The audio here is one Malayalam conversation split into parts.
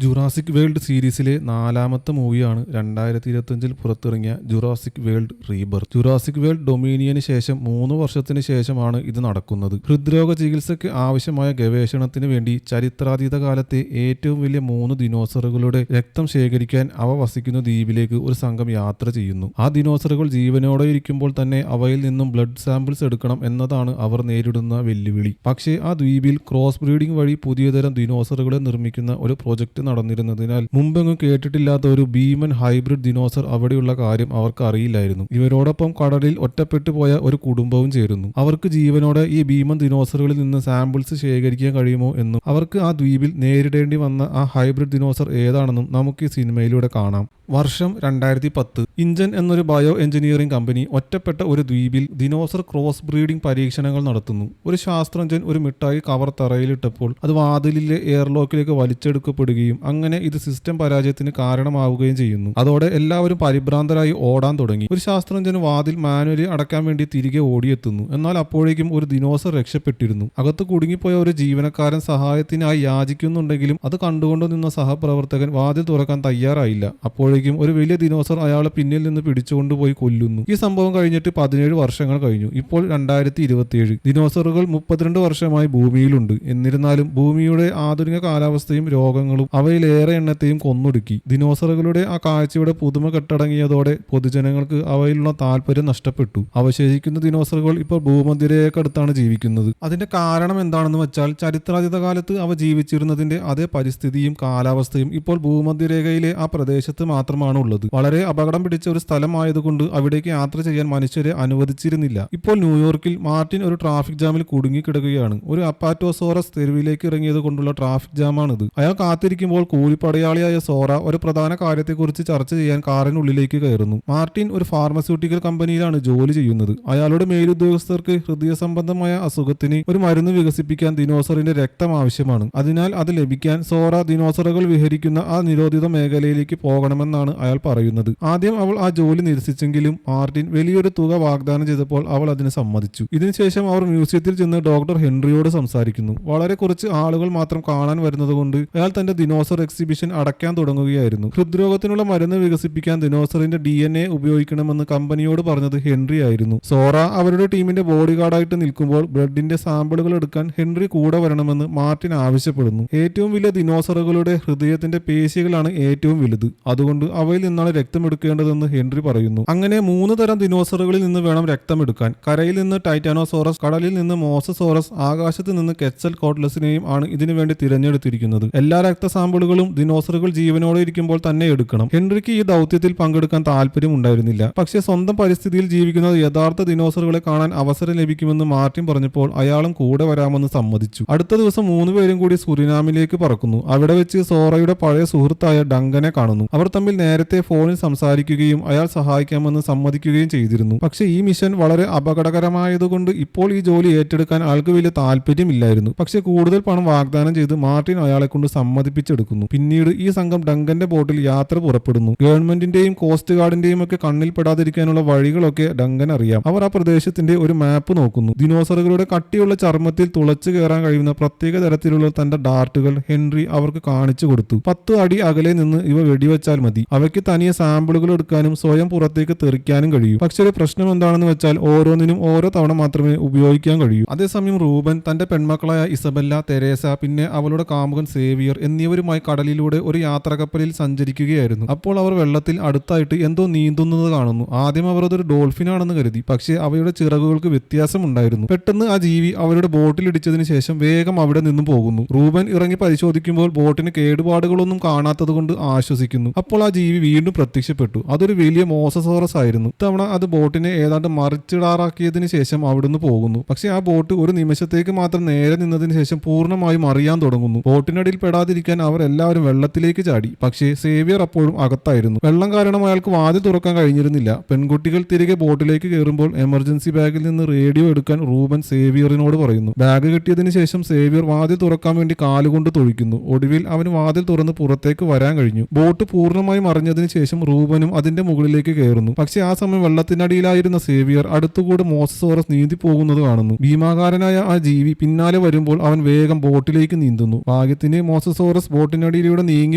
ജുറാസിക് വേൾഡ് സീരീസിലെ നാലാമത്തെ മൂവിയാണ് 2025 പുറത്തിറങ്ങിയ Jurassic World Rebirth. Jurassic World ഡൊമീനിയന് ശേഷം 3 വർഷത്തിന് ശേഷമാണ് ഇത് നടക്കുന്നത്. ഹൃദ്രോഗ ചികിത്സയ്ക്ക് ആവശ്യമായ ഗവേഷണത്തിന് വേണ്ടി ചരിത്രാതീത കാലത്തെ ഏറ്റവും വലിയ 3 ദിനോസറുകളുടെ രക്തം ശേഖരിക്കാൻ അവ വസിക്കുന്ന ദ്വീപിലേക്ക് ഒരു സംഘം യാത്ര ചെയ്യുന്നു. ആ ദിനോസറുകൾ ജീവനോടെ ഇരിക്കുമ്പോൾ തന്നെ അവയിൽ നിന്നും ബ്ലഡ് സാമ്പിൾസ് എടുക്കണം എന്നതാണ് അവർ നേരിടുന്ന വെല്ലുവിളി. പക്ഷേ ആ ദ്വീപിൽ ക്രോസ് ബ്രീഡിംഗ് വഴി പുതിയതരം ദിനോസറുകളെ നിർമ്മിക്കുന്ന ഒരു പ്രോജക്റ്റ് നടന്നിരുന്നതിനാൽ മുമ്പെങ്ങും കേട്ടിട്ടില്ലാത്ത ഒരു ഭീമൻ ഹൈബ്രിഡ് ദിനോസർ അവിടെയുള്ള കാര്യം അവർക്ക് അറിയില്ലായിരുന്നു. ഇവരോടൊപ്പം കടലിൽ ഒറ്റപ്പെട്ടു പോയ ഒരു കുടുംബവും ചേരുന്നു. അവർക്ക് ജീവനോടെ ഈ ഭീമൻ ദിനോസറുകളിൽ നിന്ന് സാമ്പിൾസ് ശേഖരിക്കാൻ കഴിയുമോ എന്നും അവർക്ക് ആ ദ്വീപിൽ നേരിടേണ്ടി വന്ന ആ ഹൈബ്രിഡ് ദിനോസർ ഏതാണെന്നും നമുക്ക് ഈ സിനിമയിലൂടെ കാണാം. വർഷം 2010. ഇഞ്ചൻ എന്നൊരു ബയോ എഞ്ചിനീയറിംഗ് കമ്പനി ഒറ്റപ്പെട്ട ഒരു ദ്വീപിൽ ദിനോസർ ക്രോസ് ബ്രീഡിംഗ് പരീക്ഷണങ്ങൾ നടത്തുന്നു. ഒരു ശാസ്ത്രജ്ഞൻ ഒരു മിഠായി കവർ തറയിലിട്ടപ്പോൾ അത് വാതിലിലെ എയർലോക്കിലേക്ക് വലിച്ചെടുക്കപ്പെടുകയും അങ്ങനെ ഇത് സിസ്റ്റം പരാജയത്തിന് കാരണമാവുകയും ചെയ്യുന്നു. അതോടെ എല്ലാവരും പരിഭ്രാന്തരായി ഓടാൻ തുടങ്ങി. ഒരു ശാസ്ത്രജ്ഞൻ വാതിൽ മാനുവലി അടയ്ക്കാൻ വേണ്ടി തിരികെ ഓടിയെത്തുന്നു. എന്നാൽ അപ്പോഴേക്കും ഒരു ദിനോസർ രക്ഷപ്പെട്ടിരുന്നു. അകത്ത് കുടുങ്ങിപ്പോയ ഒരു ജീവനക്കാരൻ സഹായത്തിനായി യാചിക്കുന്നുണ്ടെങ്കിലും അത് കണ്ടുകൊണ്ടു നിന്ന സഹപ്രവർത്തകൻ വാതിൽ തുറക്കാൻ തയ്യാറായില്ല. അപ്പോഴേക്കും ഒരു വലിയ ദിനോസർ അയാളെ പിന്നിൽ നിന്ന് പിടിച്ചുകൊണ്ടുപോയി കൊല്ലുന്നു. ഈ സംഭവം കഴിഞ്ഞിട്ട് 17 വർഷങ്ങൾ കഴിഞ്ഞു. ഇപ്പോൾ 2027. ദിനോസറുകൾ 32 വർഷമായി ഭൂമിയിലുണ്ട്. എന്നിരുന്നാലും ഭൂമിയുടെ ആധുനിക കാലാവസ്ഥയും രോഗങ്ങളും അവയിലേറെ എണ്ണത്തെയും കൊന്നൊടുക്കി. ദിനോസറുകളുടെ ആ കാഴ്ചയുടെ പുതുമ കെട്ടടങ്ങിയതോടെ പൊതുജനങ്ങൾക്ക് അവയിലുള്ള താല്പര്യം നഷ്ടപ്പെട്ടു. അവശേഷിക്കുന്ന ദിനോസറുകൾ ഇപ്പോൾ ഭൂമധ്യരേഖയ്ക്കടുത്താണ് ജീവിക്കുന്നത്. അതിന്റെ കാരണം എന്താണെന്ന് വെച്ചാൽ ചരിത്രാതീത കാലത്ത് അവ ജീവിച്ചിരുന്നതിന്റെ അതേ പരിസ്ഥിതിയും കാലാവസ്ഥയും ഇപ്പോൾ ഭൂമധ്യരേഖയിലെ ആ പ്രദേശത്ത് മാത്രമാണ് ഉള്ളത്. വളരെ അപകടം പിടിച്ച ഒരു സ്ഥലമായതുകൊണ്ട് അവിടേക്ക് യാത്ര ചെയ്യാൻ മനുഷ്യരെ അനുവദിച്ചിരുന്നില്ല. ഇപ്പോൾ ന്യൂയോർക്കിൽ മാർട്ടിൻ ഒരു ട്രാഫിക് ജാമിൽ കുടുങ്ങിക്കിടക്കുകയാണ്. ഒരു അപ്പാറ്റോസോറസ് തെരുവിലേക്ക് ഇറങ്ങിയത് കൊണ്ടുള്ള ട്രാഫിക് ജാമാണിത്. അയാൾ കാത്തിരിക്കുമ്പോൾ കൂലിപ്പടയാളിയായ സോറ ഒരു പ്രധാന കാര്യത്തെക്കുറിച്ച് ചർച്ച ചെയ്യാൻ കാറിനുള്ളിലേക്ക് കയറുന്നു. മാർട്ടിൻ ഒരു ഫാർമസ്യൂട്ടിക്കൽ കമ്പനിയിലാണ് ജോലി ചെയ്യുന്നത്. അയാളുടെ മേലുദ്യോഗസ്ഥർക്ക് ഹൃദയ സംബന്ധമായ അസുഖത്തിന് ഒരു മരുന്ന് വികസിപ്പിക്കാൻ ദിനോസറിന്റെ രക്തം ആവശ്യമാണ്. അതിനാൽ അത് ലഭിക്കാൻ സോറ ദിനോസറുകൾ വിഹരിക്കുന്ന ആ നിരോധിത മേഖലയിലേക്ക് പോകണമെന്നാണ് അയാൾ പറയുന്നത്. ആദ്യം അവൾ ആ ജോലി നിരസിച്ചെങ്കിലും മാർട്ടിൻ വലിയൊരു തുക വാഗ്ദാനം ചെയ്തപ്പോൾ അവൾ അതിന് സമ്മതിച്ചു. ഇതിനുശേഷം അവർ മ്യൂസിയത്തിൽ ചെന്ന് ഡോക്ടർ ഹെൻറിയോട് സംസാരിക്കുന്നു. വളരെ കുറച്ച് ആളുകൾ മാത്രം കാണാൻ വരുന്നത് കൊണ്ട് അയാൾ തന്റെ ദിനോസർ എക്സിബിഷൻ അടയ്ക്കാൻ തുടങ്ങുകയായിരുന്നു. ഹൃദ്രോഗത്തിനുള്ള മരുന്ന് വികസിപ്പിക്കാൻ ദിനോസറിന്റെ DNA ഉപയോഗിക്കണമെന്ന് കമ്പനിയോട് പറഞ്ഞത് ഹെൻറി ആയിരുന്നു. സോറ അവരുടെ ടീമിന്റെ ബോഡി ഗാർഡായിട്ട് നിൽക്കുമ്പോൾ ബ്ലഡിന്റെ സാമ്പിളുകൾ എടുക്കാൻ ഹെൻറി കൂടെ വരണമെന്ന് മാർട്ടിൻ ആവശ്യപ്പെടുന്നു. ഏറ്റവും വലിയ ദിനോസറുകളുടെ ഹൃദയത്തിന്റെ പേശികളാണ് ഏറ്റവും വലുത്. അതുകൊണ്ട് അവയിൽ നിന്നാണ് രക്തം എടുക്കേണ്ടതെന്ന് ഹെൻറി പറയുന്നു. അങ്ങനെ 3 തരം ദിനോസറുകളിൽ നിന്ന് വേണം രക്തമെടുക്കാൻ. കരയിൽ നിന്ന് ടൈറ്റാനോസോറസ്, കടലിൽ നിന്ന് മോസസോറസ്, ആകാശത്ത് നിന്ന് കെറ്റ്സൽകോട്ട്ലസിനെയും ആണ് ഇതിനുവേണ്ടി തിരഞ്ഞെടുത്തിരിക്കുന്നത്. എല്ലാ രക്തസാമ്പിളുകളും ദിനോസറുകൾ ജീവനോടെ ഇരിക്കുമ്പോൾ തന്നെ എടുക്കണം. ഹെൻറിക്ക് ഈ ദൗത്യത്തിൽ പങ്കെടുക്കാൻ താല്പര്യം ഉണ്ടായിരുന്നില്ല. പക്ഷേ സ്വന്തം പരിസ്ഥിതിയിൽ ജീവിക്കുന്ന യഥാർത്ഥ ദിനോസറുകളെ കാണാൻ അവസരം ലഭിക്കുമെന്ന് മാർട്ടിൻ പറഞ്ഞപ്പോൾ അയാളും കൂടെ വരാമെന്ന് സമ്മതിച്ചു. അടുത്ത ദിവസം 3 പേരും കൂടി സുരിനാമിലേക്ക് പറക്കുന്നു. അവിടെ വെച്ച് സോറയുടെ പഴയ സുഹൃത്തായ ഡങ്കനെ കാണുന്നു. അവർ തമ്മിൽ നേരത്തെ ഫോണിൽ സംസാരിക്കുകയും അയാൾ സഹായിക്കാമെന്ന് സമ്മതിക്കുകയും ചെയ്തിരുന്നു. പക്ഷേ ഈ മിഷൻ വളരെ അപകടകരമായതുകൊണ്ട് ഇപ്പോൾ ഈ ജോലി ഏറ്റെടുക്കാൻ ആൾക്ക് വലിയ താല്പര്യമില്ലായിരുന്നു. പക്ഷേ കൂടുതൽ പണം വാഗ്ദാനം ചെയ്ത് മാർട്ടിൻ അയാളെ കൊണ്ട് സമ്മതിപ്പിച്ചെടുക്കുന്നു. പിന്നീട് ഈ സംഘം ഡങ്കന്റെ ബോട്ടിൽ യാത്ര പുറപ്പെടുന്നു. ഗവൺമെന്റിന്റെയും കോസ്റ്റ് ഗാർഡിന്റെയും ഒക്കെ കണ്ണിൽ പെടാതിരിക്കാനുള്ള വഴികളൊക്കെ ഡങ്കൻ അറിയാം. അവർ ആ പ്രദേശത്തിന്റെ ഒരു മാപ്പ് നോക്കുന്നു. ദിനോസറുകളുടെ കട്ടിയുള്ള ചർമ്മത്തിൽ തുളച്ചു കയറാൻ കഴിയുന്ന പ്രത്യേക തരത്തിലുള്ള തന്റെ ഡാർട്ടുകൾ ഹെൻറി അവർക്ക് കാണിച്ചു കൊടുത്തു. 10 അടി അകലെ നിന്ന് ഇവ വെടിവെച്ചാൽ മതി. അവയ്ക്ക് തനിയെ സാമ്പിളുകൾ എടുക്കാനും സ്വയം പുറത്തേക്ക് തെറിക്കാനും കഴിയും. പക്ഷേ ഒരു പ്രശ്നം എന്താണെന്ന് വെച്ചാൽ ഓരോന്നിനും ഓരോ തവണ മാത്രമേ ഉപയോഗിക്കാൻ കഴിയൂ. അതേസമയം റൂബൻ തന്റെ പെൺമക്കളായ ഇസബെല്ല, തെരേസ, പിന്നെ അവളുടെ കാമുകൻ സേവിയർ എന്നിവരുമായി കടലിലൂടെ ഒരു യാത്രാക്കപ്പലിൽ സഞ്ചരിക്കുകയായിരുന്നു. അപ്പോൾ അവർ വെള്ളത്തിൽ അടുത്തായിട്ട് എന്തോ നീന്തുന്നത് കാണുന്നു. ആദ്യം അവർ അതൊരു ഡോൾഫിനാണെന്ന് കരുതി. പക്ഷേ അവയുടെ ചിറകുകൾക്ക് വ്യത്യാസമുണ്ടായിരുന്നു. പെട്ടെന്ന് ആ ജീവി അവരുടെ ബോട്ടിൽ ഇടിച്ചതിന് ശേഷം വേഗം അവിടെ നിന്നും പോകുന്നു. റൂബൻ ഇറങ്ങി പരിശോധിക്കുമ്പോൾ ബോട്ടിന് കേടുപാടുകളൊന്നും കാണാത്തത് കൊണ്ട് ആശ്വസിക്കുന്നു. അപ്പോൾ ആ ജീവി വീണ്ടും പ്രത്യക്ഷപ്പെട്ടു. അതൊരു വലിയ മോസസോറസ് ആയിരുന്നു. ഇത്തവണ അത് ബോട്ടിനെ ഏതാണ്ട് മറിച്ചിടാറാക്കിയതിന് ശേഷം അവിടുന്ന് പോകുന്നു. പക്ഷേ ആ ബോട്ട് ഒരു നിമിഷത്തേക്ക് മാത്രം നേരെ നിന്നതിന് ശേഷം പൂർണ്ണമായും അറിയാൻ തുടങ്ങുന്നു. ബോട്ടിനടിയിൽ പെടാതിരിക്കാൻ അവർ എല്ലാവരും വെള്ളത്തിലേക്ക് ചാടി. പക്ഷേ സേവിയർ അപ്പോഴും അകത്തായിരുന്നു. വെള്ളം കാരണം അയാൾക്ക് വാതിൽ തുറക്കാൻ കഴിഞ്ഞിരുന്നില്ല. പെൺകുട്ടികൾ തിരികെ ബോട്ടിലേക്ക് കയറുമ്പോൾ എമർജൻസി ബാഗിൽ നിന്ന് റേഡിയോ എടുക്കാൻ റൂബൻ സേവിയറിനോട് പറയുന്നു. ബാഗ് കിട്ടിയതിന് ശേഷം സേവിയർ വാതിൽ തുറക്കാൻ വേണ്ടി കാലുകൊണ്ട് തൊഴിക്കുന്നു. ഒടുവിൽ അവന് വാതിൽ തുറന്ന് പുറത്തേക്ക് വരാൻ കഴിഞ്ഞു. ബോട്ട് പൂർണ്ണമായും മറിഞ്ഞതിന് ശേഷം റൂബനും അതിന്റെ മുകളിലേക്ക് കയറുന്നു. പക്ഷേ ആ സമയം വെള്ളത്തിനടിയിലായിരുന്ന സേവിയർ അടുത്തുകൂടെ മോസസോറസ് നീന്തി പോകുന്നത് കാണുന്നു. ഭീമാകാരനായ ആ ജീവി പിന്നാലെ വരുമ്പോൾ അവൻ വേഗം ബോട്ടിലേക്ക് നീന്തുന്നു. ഭാഗ്യത്തിന് മോസസോറസ് ബോട്ട് ബോട്ടിനടിയിലൂടെ നീങ്ങി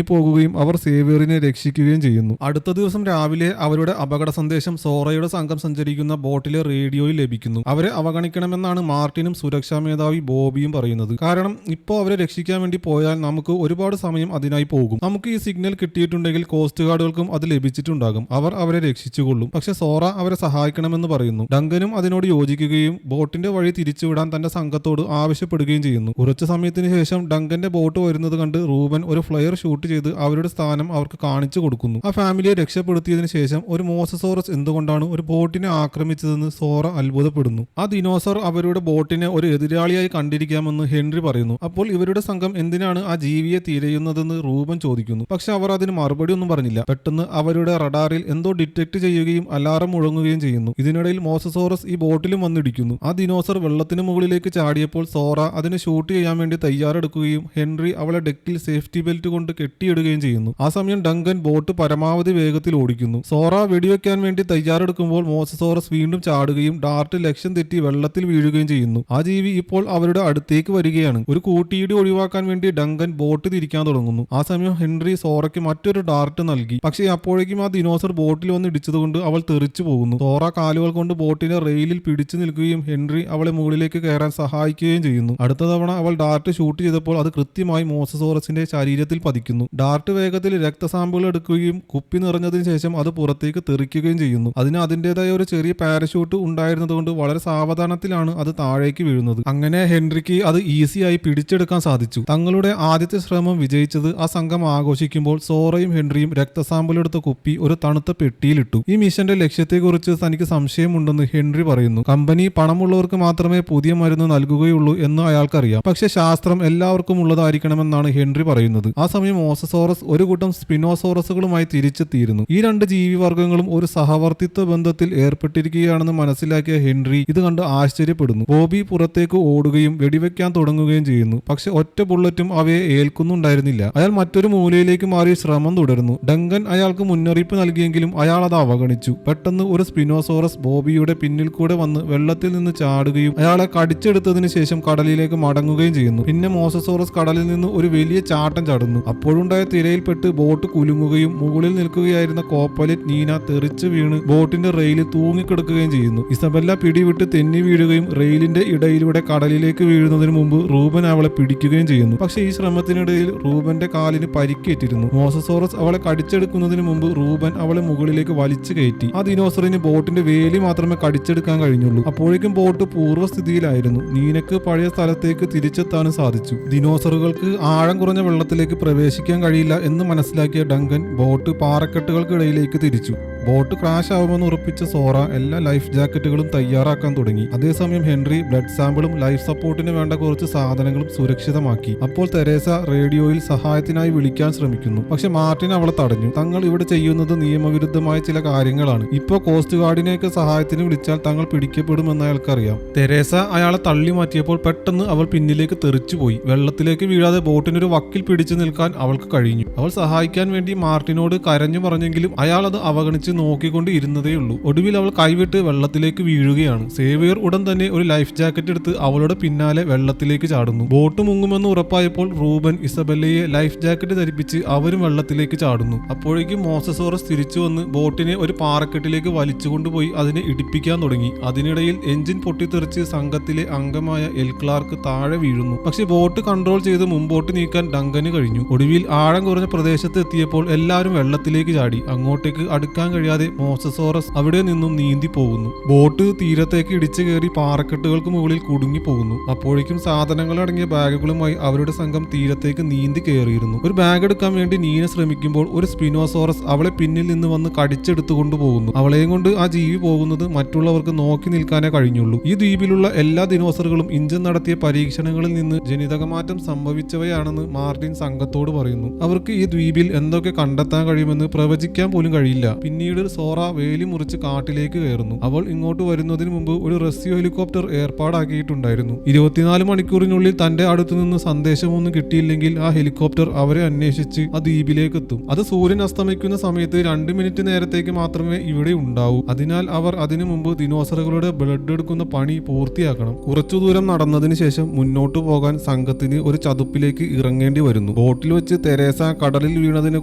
പോകുകയും അവർ സേവിയറിനെ രക്ഷിക്കുകയും ചെയ്യുന്നു. അടുത്ത ദിവസം രാവിലെ അവരുടെ അപകട സന്ദേശം സോറയുടെ സംഘം സഞ്ചരിക്കുന്ന ബോട്ടിലെ റേഡിയോയിൽ ലഭിക്കുന്നു. അവരെ അവഗണിക്കണമെന്നാണ് മാർട്ടിനും സുരക്ഷാ മേധാവി ബോബിയും പറയുന്നത്. കാരണം ഇപ്പോൾ അവരെ രക്ഷിക്കാൻ വേണ്ടി പോയാൽ നമുക്ക് ഒരുപാട് സമയം അതിനായി പോകും. നമുക്ക് ഈ സിഗ്നൽ കിട്ടിയിട്ടുണ്ടെങ്കിൽ കോസ്റ്റ് ഗാർഡുകൾക്കും അത് ലഭിച്ചിട്ടുണ്ടാകും. അവർ അവരെ രക്ഷിച്ചുകൊള്ളും. പക്ഷെ സോറ അവരെ സഹായിക്കണമെന്ന് പറയുന്നു. ഡങ്കനും അതിനോട് യോജിക്കുകയും ബോട്ടിന്റെ വഴി തിരിച്ചുവിടാൻ തന്റെ സംഘത്തോട് ആവശ്യപ്പെടുകയും ചെയ്യുന്നു. കുറച്ചു സമയത്തിന് ശേഷം ഡങ്കന്റെ ബോട്ട് വരുന്നത് കണ്ട് റൂബൻ ഒരു ഫ്ലയർ ഷൂട്ട് ചെയ്ത് അവരുടെ സ്ഥാനം അവർക്ക് കാണിച്ചു കൊടുക്കുന്നു. ആ ഫാമിലിയെ രക്ഷപ്പെടുത്തിയതിനു ശേഷം ഒരു മോസസോറസ് എന്തുകൊണ്ടാണ് ഒരു ബോട്ടിനെ ആക്രമിച്ചതെന്ന് സോറ അത്ഭുതപ്പെടുന്നു. ആ ദിനോസർ അവരുടെ ബോട്ടിനെ ഒരു എതിരാളിയായി കണ്ടിരിക്കാമെന്ന് ഹെൻറി പറയുന്നു. അപ്പോൾ ഇവരുടെ സംഘം എന്തിനാണ് ആ ജീവിയെ തിരയുന്നതെന്ന് റൂബൻ ചോദിക്കുന്നു. പക്ഷെ അവർ അതിന് മറുപടി ഒന്നും പറഞ്ഞില്ല. പെട്ടെന്ന് അവരുടെ റഡാറിൽ എന്തോ ഡിറ്റക്ട് ചെയ്യുകയും അലാറം മുഴങ്ങുകയും ചെയ്യുന്നു. ഇതിനിടയിൽ മോസസോറസ് ഈ ബോട്ടിലും വന്നിടിക്കുന്നു. ആ ദിനോസർ വെള്ളത്തിന് മുകളിലേക്ക് ചാടിയപ്പോൾ സോറ അതിനെ ഷൂട്ട് ചെയ്യാൻ വേണ്ടി തയ്യാറെടുക്കുകയും ഹെൻറി അവളെ ഡെക്കിൽ സേഫ്റ്റി ബെൽറ്റ് കൊണ്ട് കെട്ടിയിടുകയും ചെയ്യുന്നു. ആ സമയം ഡങ്കൻ ബോട്ട് പരമാവധി വേഗത്തിൽ ഓടിക്കുന്നു. സോറ വെടിവെക്കാൻ വേണ്ടി തയ്യാറെടുക്കുമ്പോൾ മോസസോറസ് വീണ്ടും ചാടുകയും ഡാർട്ട് ലക്ഷ്യം തെറ്റി വെള്ളത്തിൽ വീഴുകയും ചെയ്യുന്നു. ആ ജീവി ഇപ്പോൾ അവരുടെ അടുത്തേക്ക് വരികയാണ്. ഒരു കൂട്ടിയിടി ഒഴിവാക്കാൻ വേണ്ടി ഡങ്കൻ ബോട്ട് തിരിക്കാൻ തുടങ്ങുന്നു. ആ സമയം ഹെൻറി സോറയ്ക്ക് മറ്റൊരു ഡാർട്ട് നൽകി. പക്ഷേ അപ്പോഴേക്കും ആ ദിനോസർ ബോട്ടിൽ വന്ന് ഇടിച്ചതുകൊണ്ട് അവൾ തെറിച്ചു പോകുന്നു. സോറ കാലുകൾ കൊണ്ട് ബോട്ടിനെ റെയിലിൽ പിടിച്ചു നിൽക്കുകയും ഹെൻറി അവളെ മുകളിലേക്ക് കയറാൻ സഹായിക്കുകയും ചെയ്യുന്നു. അടുത്ത തവണ അവൾ ഡാർട്ട് ഷൂട്ട് ചെയ്തപ്പോൾ അത് കൃത്യമായി മോസസോറസിന്റെ ശരീരത്തിൽ പതിക്കുന്നു. ഡാർട്ട് വേഗത്തിൽ രക്തസാമ്പിളുകൾ എടുക്കുകയും കുപ്പി നിറഞ്ഞതിന് ശേഷം അത് പുറത്തേക്ക് തെറിക്കുകയും ചെയ്യുന്നു. അതിന് അതിന്റേതായ ഒരു ചെറിയ പാരഷൂട്ട് ഉണ്ടായിരുന്നതുകൊണ്ട് വളരെ സാവധാനത്തിലാണ് അത് താഴേക്ക് വീഴുന്നത്. അങ്ങനെ ഹെൻറിക്ക് അത് ഈസിയായി പിടിച്ചെടുക്കാൻ സാധിച്ചു. തങ്ങളുടെ ആദ്യത്തെ ശ്രമം വിജയിച്ചത് ആ സംഘം ആഘോഷിക്കുമ്പോൾ സോറയും ഹെൻറിയും രക്തസാമ്പിൾ എടുത്ത കുപ്പി ഒരു തണുത്ത പെട്ടിയിലിട്ടു. ഈ മിഷന്റെ ലക്ഷ്യത്തെക്കുറിച്ച് തനിക്ക് സംശയമുണ്ടെന്ന് ഹെൻറി പറയുന്നു. കമ്പനി പണമുള്ളവർക്ക് മാത്രമേ പുതിയ മരുന്ന് നൽകുകയുള്ളൂ എന്ന് അയാൾക്കറിയാം. പക്ഷെ ശാസ്ത്രം എല്ലാവർക്കും ഉള്ളതായിരിക്കണമെന്നാണ് ഹെൻറി പറയുന്നത്. ആ സമയം മോസസോറസ് ഒരു കൂട്ടം സ്പിനോസോറസുകളുമായി തിരിച്ചെത്തിയിരുന്നു. ഈ രണ്ട് ജീവിവർഗങ്ങളും ഒരു സഹവർത്തിത്വ ബന്ധത്തിൽ ഏർപ്പെട്ടിരിക്കുകയാണെന്ന് മനസ്സിലാക്കിയ ഹെൻറി ഇത് കണ്ട് ആശ്ചര്യപ്പെടുന്നു. ബോബി പുറത്തേക്ക് ഓടുകയും വെടിവെക്കാൻ തുടങ്ങുകയും ചെയ്യുന്നു. പക്ഷെ ഒറ്റ ബുള്ളറ്റും അവയെ ഏൽക്കുന്നുണ്ടായിരുന്നില്ല. അയാൾ മറ്റൊരു മൂലയിലേക്ക് മാറി ശ്രമം തുടരുന്നു. ഡങ്കൻ അയാൾക്ക് മുന്നറിയിപ്പ് നൽകിയെങ്കിലും അയാൾ അത് അവഗണിച്ചു. പെട്ടെന്ന് ഒരു സ്പിനോസോറസ് ബോബിയുടെ പിന്നിൽ കൂടെ വന്ന് വെള്ളത്തിൽ നിന്ന് ചാടുകയും അയാളെ കടിച്ചെടുത്തതിന് ശേഷം കടലിലേക്ക് മടങ്ങുകയും ചെയ്യുന്നു. പിന്നെ മോസസോറസ് കടലിൽ നിന്ന് ഒരു വലിയ ചാട്ടം ചാടുന്നു. അപ്പോഴുണ്ടായ തിരയിൽപ്പെട്ട് ബോട്ട് കുലുങ്ങുകയും മുകളിൽ നിൽക്കുകയായിരുന്ന കോപ്പലറ്റ് നീന തെറിച്ചു വീണ് ബോട്ടിന്റെ റെയിലിൽ തൂങ്ങിക്കിടക്കുകയും ചെയ്യുന്നു. ഇസബെല്ല പിടിവിട്ട് തെന്നി വീഴുകയും റെയിലിന്റെ ഇടയിലൂടെ കടലിലേക്ക് വീഴുന്നതിന് മുമ്പ് റൂബൻ അവളെ പിടിക്കുകയും ചെയ്യുന്നു. പക്ഷേ ഈ ശ്രമത്തിനിടയിൽ റൂബന്റെ കാലിന് പരിക്കേറ്റിരുന്നു. മോസസോറസ് അവളെ കടിച്ചെടുക്കുന്നതിന് മുമ്പ് റൂബൻ അവളെ മുകളിലേക്ക് വലിച്ചു കയറ്റി. ആ ദിനോസറിന് ബോട്ടിന്റെ വേലി മാത്രമേ കടിച്ചെടുക്കാൻ കഴിഞ്ഞുള്ളൂ. അപ്പോഴേക്കും ബോട്ട് പൂർവ്വസ്ഥിതിയിലായിരുന്നു. നീനക്ക് പഴയ സ്ഥലത്തേക്ക് തിരിച്ചെത്താനും സാധിച്ചു. ദിനോസറുകൾക്ക് ആഴം കുറഞ്ഞ വെള്ളത്തിലേക്ക് പ്രവേശിക്കാൻ കഴിയില്ല എന്ന് മനസ്സിലാക്കിയ ഡങ്കൻ ബോട്ട് പാറക്കെട്ടുകൾക്കിടയിലേക്ക് തിരിച്ചു. ബോട്ട് ക്രാഷ് ആവുമെന്ന് ഉറപ്പിച്ച സോറ എല്ലാ ലൈഫ് ജാക്കറ്റുകളും തയ്യാറാക്കാൻ തുടങ്ങി. അതേസമയം ഹെൻറി ബ്ലഡ് സാമ്പിളും ലൈഫ് സപ്പോർട്ടിന് വേണ്ട കുറച്ച് സാധനങ്ങളും സുരക്ഷിതമാക്കി. അപ്പോൾ തെരേസ റേഡിയോയിൽ സഹായത്തിനായി വിളിക്കാൻ ശ്രമിക്കുന്നു. പക്ഷെ മാർട്ടിൻ അവളെ തടഞ്ഞു. തങ്ങൾ ഇവിടെ ചെയ്യുന്നത് നിയമവിരുദ്ധമായ ചില കാര്യങ്ങളാണ്. ഇപ്പോൾ കോസ്റ്റ് ഗാർഡിനെയൊക്കെ സഹായത്തിന് വിളിച്ചാൽ തങ്ങൾ പിടിക്കപ്പെടുമെന്ന് അയാൾക്കറിയാം. തെരേസ അയാളെ തള്ളി മാറ്റിയപ്പോൾ പെട്ടെന്ന് അവൾ പിന്നിലേക്ക് തെറിച്ചുപോയി. വെള്ളത്തിലേക്ക് വീഴാതെ ബോട്ടിനൊരു വക്കിൽ പിടിച്ചു നിൽക്കാൻ അവൾക്ക് കഴിഞ്ഞു. അവൾ സഹായിക്കാൻ വേണ്ടി മാർട്ടിനോട് കരഞ്ഞു പറഞ്ഞെങ്കിലും അയാൾ അത് അവഗണിച്ച് നോക്കിക്കൊണ്ട് ഇരുന്നതേയുള്ളൂ. ഒടുവിൽ അവൾ കൈവിട്ട് വെള്ളത്തിലേക്ക് വീഴുകയാണ്. സേവിയർ ഉടൻ തന്നെ ഒരു ലൈഫ് ജാക്കറ്റ് എടുത്ത് അവളുടെ പിന്നാലെ വെള്ളത്തിലേക്ക് ചാടുന്നു. ബോട്ട് മുങ്ങുമെന്ന് ഉറപ്പായപ്പോൾ റൂബൻ ഇസബെല്ലയെ ലൈഫ് ജാക്കറ്റ് ധരിപ്പിച്ച് അവരും വെള്ളത്തിലേക്ക് ചാടുന്നു. അപ്പോഴേക്കും മോസസോറസ് തിരിച്ചു വന്ന് ബോട്ടിനെ ഒരു പാറക്കെട്ടിലേക്ക് വലിച്ചുകൊണ്ടുപോയി അതിനെ ഇടിപ്പിക്കാൻ തുടങ്ങി. അതിനിടയിൽ എഞ്ചിൻ പൊട്ടിത്തെറിച്ച് സംഘത്തിലെ അംഗമായ എൽ ക്ലാർക്ക് താഴെ വീഴുന്നു. പക്ഷെ ബോട്ട് കൺട്രോൾ ചെയ്ത് മുമ്പോട്ട് നീക്കാൻ ഡങ്കന് കഴിഞ്ഞു. ഒടുവിൽ ആഴം കുറഞ്ഞ പ്രദേശത്ത് എത്തിയപ്പോൾ എല്ലാവരും വെള്ളത്തിലേക്ക് ചാടി. അങ്ങോട്ടേക്ക് അടുക്കാൻ കഴിയാതെ മോസസോറസ് അവിടെ നിന്നും നീന്തി പോകുന്നു. ബോട്ട് തീരത്തേക്ക് ഇടിച്ചു കയറി പാറക്കെട്ടുകൾക്ക് മുകളിൽ കുടുങ്ങി പോകുന്നു. അപ്പോഴേക്കും സാധനങ്ങൾ അടങ്ങിയ ബാഗുകളുമായി അവരുടെ സംഘം തീരത്തേക്ക് നീന്തി കയറിയിരുന്നു. ഒരു ബാഗ് എടുക്കാൻ വേണ്ടി നീന ശ്രമിക്കുമ്പോൾ ഒരു സ്പിനോസോറസ് അവളെ പിന്നിൽ നിന്ന് വന്ന് കടിച്ചെടുത്തു കൊണ്ടുപോകുന്നു. അവളെയും കൊണ്ട് ആ ജീവി പോകുന്നത് മറ്റുള്ളവർക്ക് നോക്കി നിൽക്കാനേ കഴിഞ്ഞുള്ളൂ. ഈ ദ്വീപിലുള്ള എല്ലാ ദിനോസറുകളും ഇഞ്ചൻ നടത്തിയ പരീക്ഷണങ്ങളിൽ നിന്ന് ജനിതകമാറ്റം സംഭവിച്ചവയാണെന്ന് മാർട്ടിൻ സംഘത്തോട് പറയുന്നു. അവർക്ക് ഈ ദ്വീപിൽ എന്തൊക്കെ കണ്ടെത്താൻ കഴിയുമെന്ന് പ്രവചിക്കാൻ പോലും കഴിയില്ല. പിന്നീട് പിന്നീട് സോറ വേലി മുറിച്ച് കാട്ടിലേക്ക് കയറുന്നു. അവൾ ഇങ്ങോട്ട് വരുന്നതിന് മുമ്പ് ഒരു റെസ്ക്യൂ ഹെലികോപ്റ്റർ ഏർപ്പാടാക്കിയിട്ടുണ്ടായിരുന്നു. 24 മണിക്കൂറിനുള്ളിൽ തന്റെ അടുത്ത് നിന്ന് സന്ദേശമൊന്നും കിട്ടിയില്ലെങ്കിൽ ആ ഹെലികോപ്റ്റർ അവരെ അന്വേഷിച്ച് ആ ദ്വീപിലേക്ക് എത്തും. അത് സൂര്യൻ അസ്തമിക്കുന്ന സമയത്ത് 2 മിനിറ്റ് നേരത്തേക്ക് മാത്രമേ ഇവിടെ ഉണ്ടാവൂ. അതിനാൽ അവർ അതിനു മുമ്പ് ദിനോസറുകളുടെ ബ്ലഡ് എടുക്കുന്ന പണി പൂർത്തിയാക്കണം. കുറച്ചു ദൂരം നടന്നതിന് ശേഷം മുന്നോട്ടു പോകാൻ സംഘത്തിന് ഒരു ചതുപ്പിലേക്ക് ഇറങ്ങേണ്ടി വരുന്നു. ബോട്ടിൽ വെച്ച് തെരേസ കടലിൽ വീണതിനെ